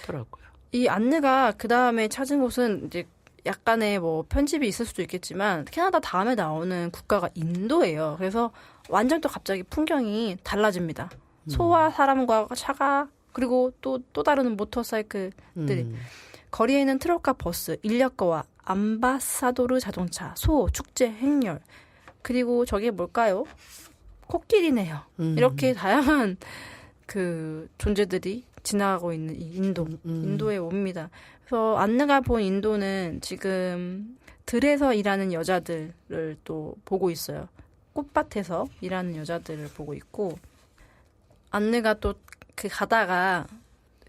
하더라고요. 이 안느가 그 다음에 찾은 곳은 이제 약간의 뭐 편집이 있을 수도 있겠지만 캐나다 다음에 나오는 국가가 인도예요. 그래서 완전 또 갑자기 풍경이 달라집니다. 소와 사람과 차가 그리고 또 다른 모터사이클들이 거리에 있는 트럭과 버스, 인력거와 암바사도르 자동차, 소, 축제, 행렬 그리고 저게 뭘까요? 코끼리네요. 이렇게 다양한 그 존재들이 지나가고 있는 이 인도에 옵니다. 그래서 안느가 본 인도는 지금 들에서 일하는 여자들을 또 보고 있어요. 꽃밭에서 일하는 여자들을 보고 있고 안느가 또 그 가다가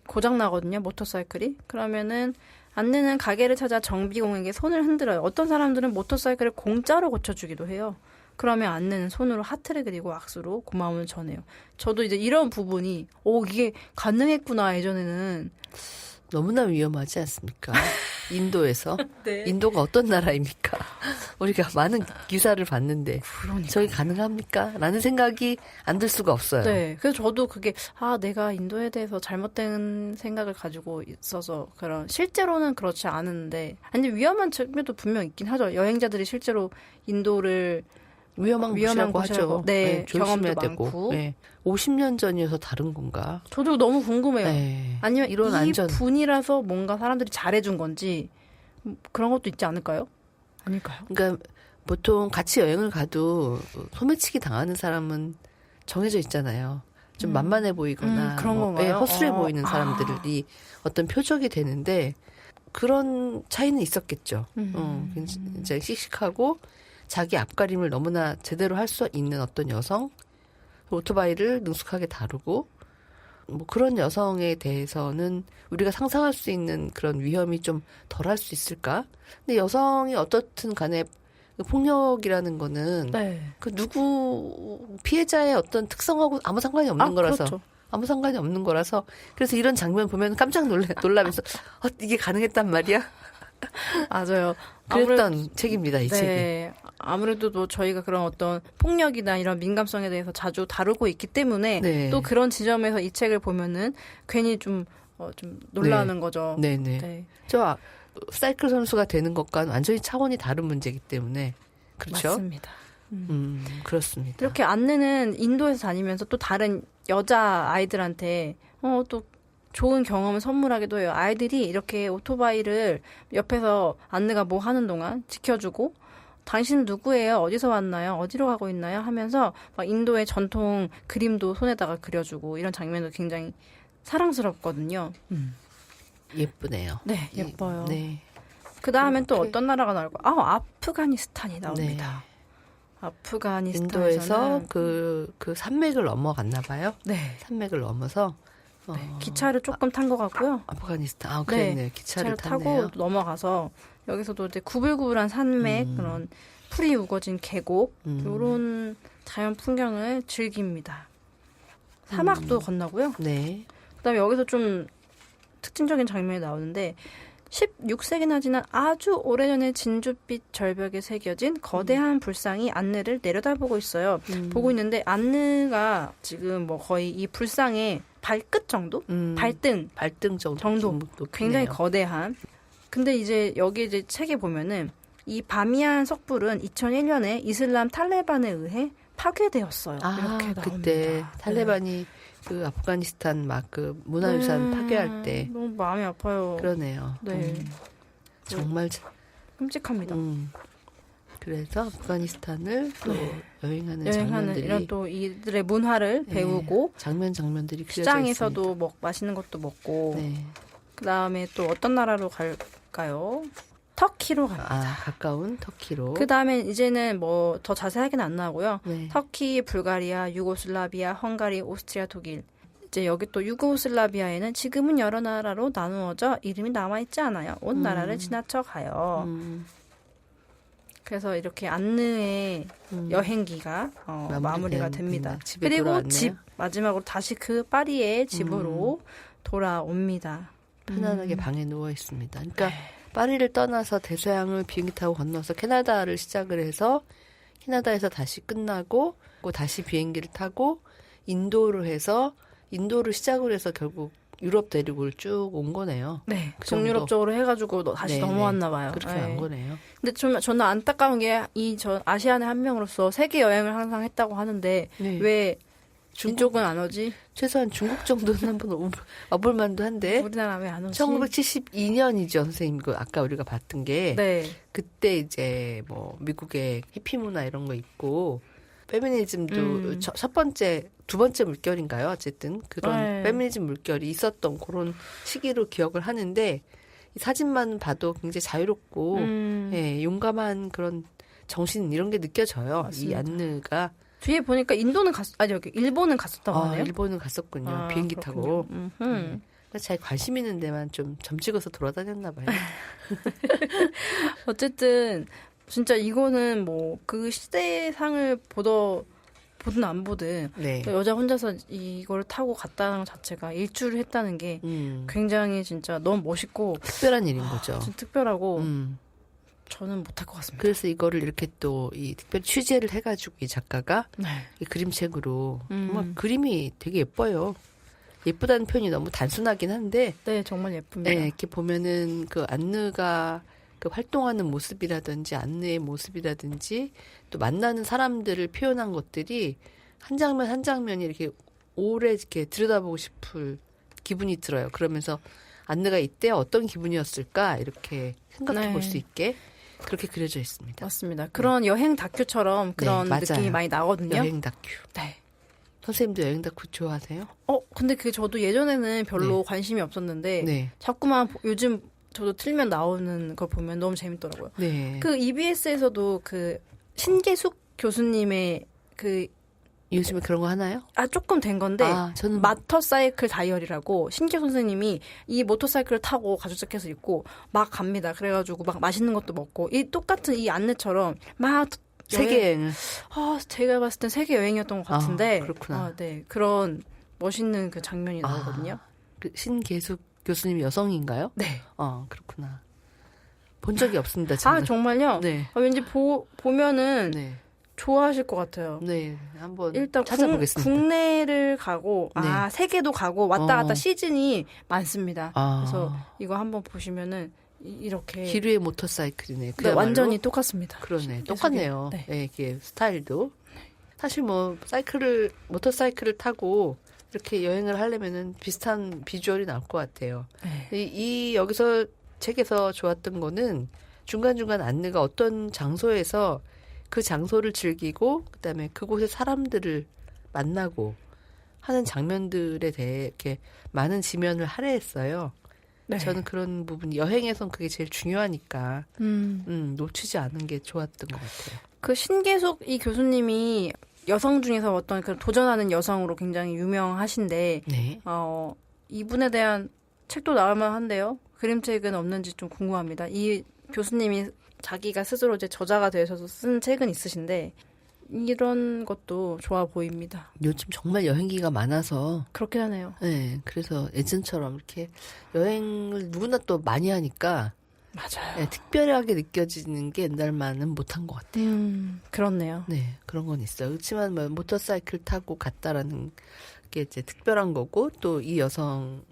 고장 나거든요. 모터사이클이. 그러면은 안느는 가게를 찾아 정비공에게 손을 흔들어요. 어떤 사람들은 모터사이클을 공짜로 고쳐주기도 해요. 그러면 안느는 손으로 하트를 그리고 악수로 고마움을 전해요. 저도 이제 이런 부분이 이게 가능했구나 예전에는 너무나 위험하지 않습니까? 인도에서. 네. 인도가 어떤 나라입니까? 우리가 많은 기사를 봤는데 그러니까요. 저희 가능합니까? 라는 생각이 안 들 수가 없어요. 네. 그래서 저도 그게 내가 인도에 대해서 잘못된 생각을 가지고 있어서 그런 실제로는 그렇지 않은데 아니 위험한 측면도 분명 있긴 하죠. 여행자들이 실제로 인도를 위험한 곳이라고 하죠. 네, 조심해야 경험도 되고. 많고. 네. 50년 전이어서 다른 건가? 저도 너무 궁금해요. 네. 아니면 이런 이 안전. 분이라서 뭔가 사람들이 잘해준 건지 그런 것도 있지 않을까요? 아닐까요? 그러니까 보통 같이 여행을 가도 소매치기 당하는 사람은 정해져 있잖아요. 좀 만만해 보이거나 그런 건가요? 허술해 보이는 사람들이 어떤 표적이 되는데 그런 차이는 있었겠죠. 굉장히 씩씩하고 자기 앞가림을 너무나 제대로 할 수 있는 어떤 여성, 오토바이를 능숙하게 다루고 뭐 그런 여성에 대해서는 우리가 상상할 수 있는 그런 위험이 좀 덜할 수 있을까? 근데 여성이 어떻든 간에 폭력이라는 거는 네. 그 누구 피해자의 어떤 특성하고 아무 상관이 없는 거라서 그렇죠. 아무 상관이 없는 거라서 그래서 이런 장면 보면 깜짝 놀라면서 이게 가능했단 말이야? 맞아요. 그랬던 책입니다, 이 책이. 네. 아무래도 또 저희가 그런 어떤 폭력이나 이런 민감성에 대해서 자주 다루고 있기 때문에 네. 또 그런 지점에서 이 책을 보면은 괜히 좀 놀라는 거죠. 네네. 네. 저 사이클 선수가 되는 것과는 완전히 차원이 다른 문제이기 때문에 그렇죠? 맞습니다. 그렇습니다. 이렇게 안느는 인도에서 다니면서 또 다른 여자 아이들한테 또 좋은 경험을 선물하기도 해요. 아이들이 이렇게 오토바이를 옆에서 안느가 뭐 하는 동안 지켜주고 당신은 누구예요? 어디서 왔나요? 어디로 가고 있나요? 하면서 막 인도의 전통 그림도 손에다가 그려주고 이런 장면도 굉장히 사랑스럽거든요. 예쁘네요. 네, 예뻐요. 네. 그 다음엔 또 그렇게. 어떤 나라가 나올까? 아프가니스탄이 나옵니다. 아프가니스탄에서는 인도에서 그 산맥을 넘어갔나 봐요. 네. 산맥을 넘어서 네, 기차를 조금 탄 것 같고요. 아프가니스탄. 그랬네요. 기차를 탔네요. 타고 넘어가서 여기서도 이제 구불구불한 산맥, 그런 풀이 우거진 계곡, 이런 자연 풍경을 즐깁니다. 사막도 건너고요. 네. 그다음에 여기서 좀 특징적인 장면이 나오는데 16세기나 지난 아주 오래전에 진주빛 절벽에 새겨진 거대한 불상이 안느를 내려다보고 있어요. 보고 있는데 안느가 지금 뭐 거의 이 불상의 발끝 정도? 발등 정도. 높이네요. 굉장히 거대한. 근데 이제 여기 이제 책에 보면은 이 바미안 석불은 2001년에 이슬람 탈레반에 의해 파괴되었어요. 이렇게 나옵니다. 그때 탈레반이 그 아프가니스탄 막 그 문화유산 파괴할 때 너무 마음이 아파요. 그러네요. 네. 정말 끔찍합니다. 그래서 아프가니스탄을 또 여행하는 여행하는 장면들이 이런 또 이들의 문화를 배우고 장면들이 그려져 시장에서도 있습니다. 맛있는 것도 먹고 네. 그다음에 또 어떤 나라로 갈까요? 터키로 갑니다. 가까운 터키로. 그다음에 이제는 뭐 더 자세하게는 안 나오고요. 네. 터키, 불가리아, 유고슬라비아, 헝가리, 오스트리아, 독일. 이제 여기 또 유고슬라비아에는 지금은 여러 나라로 나누어져 이름이 남아있지 않아요. 온 나라를 지나쳐 가요. 그래서 이렇게 안느의 여행기가 마무리가 됩니다. 집에 그리고 돌아왔네요. 집 마지막으로 다시 그 파리의 집으로 돌아옵니다. 편안하게 방에 누워 있습니다. 그러니까 파리를 떠나서 대서양을 비행기 타고 건너서 캐나다를 시작을 해서 캐나다에서 다시 끝나고 또 다시 비행기를 타고 인도를 시작을 해서 결국 유럽 대륙을 쭉 온 거네요. 네, 그 정도. 동유럽 쪽으로 해가지고 다시 네, 넘어왔나 봐요. 그렇게 네. 간 거네요. 근데 저는 안타까운 게 저 아시안의 한 명으로서 세계 여행을 항상 했다고 하는데 네. 왜 이쪽은 안 오지? 최소한 중국 정도는 한번 와볼 만도 한데 우리나라 왜 안 오지? 1972년이죠, 선생님. 그 아까 우리가 봤던 게 네. 그때 이제 뭐 미국의 해피 문화 이런 거 있고 페미니즘도 첫 번째, 두 번째 물결인가요? 어쨌든 그런 네. 페미니즘 물결이 있었던 그런 시기로 기억을 하는데 이 사진만 봐도 굉장히 자유롭고 예, 용감한 그런 정신 이런 게 느껴져요. 맞습니다. 이 안느가 뒤에 보니까 여기 일본은 갔었다고 하네요. 일본은 갔었군요. 비행기 타고. 네. 잘 관심 있는 데만 좀 점 찍어서 돌아다녔나 봐요. 어쨌든 진짜 이거는 뭐 그 시대상을 보든 안 보든 네. 여자 혼자서 이걸 타고 갔다는 것 자체가 일주를 했다는 게 굉장히 진짜 너무 멋있고 특별한 일인 거죠. 진짜 특별하고 저는 못할 것 같습니다. 그래서 이거를 이렇게 또 이 특별 취재를 해가지고 이 작가가 네. 이 그림책으로 정말 그림이 되게 예뻐요. 예쁘다는 표현이 너무 단순하긴 한데, 네, 정말 예쁩니다. 네, 이렇게 보면은 그 안느가 그 활동하는 모습이라든지 안느의 모습이라든지 또 만나는 사람들을 표현한 것들이 한 장면 한 장면이 이렇게 오래 이렇게 들여다보고 싶을 기분이 들어요. 그러면서 안느가 이때 어떤 기분이었을까 이렇게 생각해 볼 수 있게 그렇게 그려져 있습니다. 맞습니다. 그런 여행 다큐처럼 그런 네, 느낌이 많이 나거든요. 여행 다큐. 네. 선생님도 여행 다큐 좋아하세요? 근데 저도 예전에는 별로 관심이 없었는데 네. 자꾸만 요즘 저도 틀면 나오는 걸 보면 너무 재밌더라고요. 네. 그 EBS에서도 그 신계숙 교수님의 요즘에 그런 거 하나요? 조금 된 건데 저는 마터사이클 다이어리라고 신계 선생님이 이 모터사이클을 타고 가죽 자켓을 입고 막 갑니다. 그래가지고 막 맛있는 것도 먹고 이 똑같은 이 안내처럼 막 세계 여행을. 제가 봤을 땐 세계 여행이었던 것 같은데. 그렇구나. 네. 그런 멋있는 그 장면이 나오거든요. 그 신계숙 교수님 여성인가요? 네. 그렇구나. 본 적이 없습니다. 저는. 정말요? 네. 왠지 보면은 네. 좋아하실 것 같아요. 네. 한번 일단 찾아보겠습니다. 국내를 가고 네. 세계도 가고 왔다 갔다 시즌이 많습니다. 아. 그래서 이거 한번 보시면은 이렇게 기류의 모터사이클이네. 네, 그야말로. 완전히 똑같습니다. 그러네. 똑같네요. 네. 네, 이게 스타일도. 사실 뭐 모터사이클을 타고 이렇게 여행을 하려면은 비슷한 비주얼이 나올 것 같아요. 네. 이 여기서 책에서 좋았던 거는 중간중간 안내가 어떤 장소에서 그 장소를 즐기고 그다음에 그곳의 사람들을 만나고 하는 장면들에 대해 이렇게 많은 지면을 할애했어요. 네. 저는 그런 부분 여행에선 그게 제일 중요하니까 놓치지 않은 게 좋았던 것 같아요. 그 신계숙 이 교수님이 여성 중에서 어떤 그 도전하는 여성으로 굉장히 유명하신데 네. 이분에 대한 책도 나올 만한데요. 그림책은 없는지 좀 궁금합니다. 이 교수님이 자기가 스스로 이제 저자가 되셔서 쓴 책은 있으신데 이런 것도 좋아 보입니다. 요즘 정말 여행기가 많아서 그렇긴 하네요. 네, 그래서 예전처럼 이렇게 여행을 누구나 또 많이 하니까 맞아요. 네, 특별하게 느껴지는 게 옛날만은 못한 것 같아요. 그렇네요. 네, 그런 건 있어요. 그렇지만 뭐 모터사이클 타고 갔다라는 게 이제 특별한 거고 또 이 여성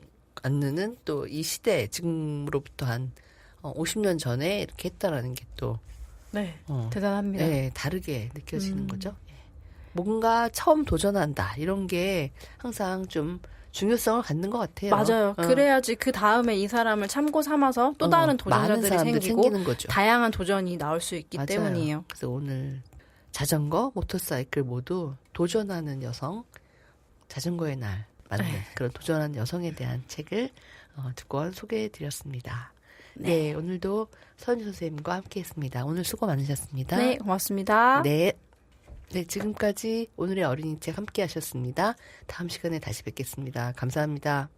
안느는 또 이 시대 지금으로부터 한 50년 전에 이렇게 했다라는 게 또 네, 대단합니다. 네, 다르게 느껴지는 거죠. 뭔가 처음 도전한다 이런 게 항상 좀 중요성을 갖는 것 같아요. 맞아요. 그래야지 그 다음에 이 사람을 참고 삼아서 또 다른 도전자들이 생기고 거죠. 다양한 도전이 나올 수 있기 맞아요. 때문이에요. 그래서 오늘 자전거, 모터사이클 모두 도전하는 여성, 자전거의 날 맞는 그런 도전하는 여성에 대한 책을 두 권 소개해드렸습니다. 네, 오늘도 서은주 선생님과 함께했습니다. 오늘 수고 많으셨습니다. 네, 고맙습니다. 네, 지금까지 오늘의 어린이책 함께하셨습니다. 다음 시간에 다시 뵙겠습니다. 감사합니다.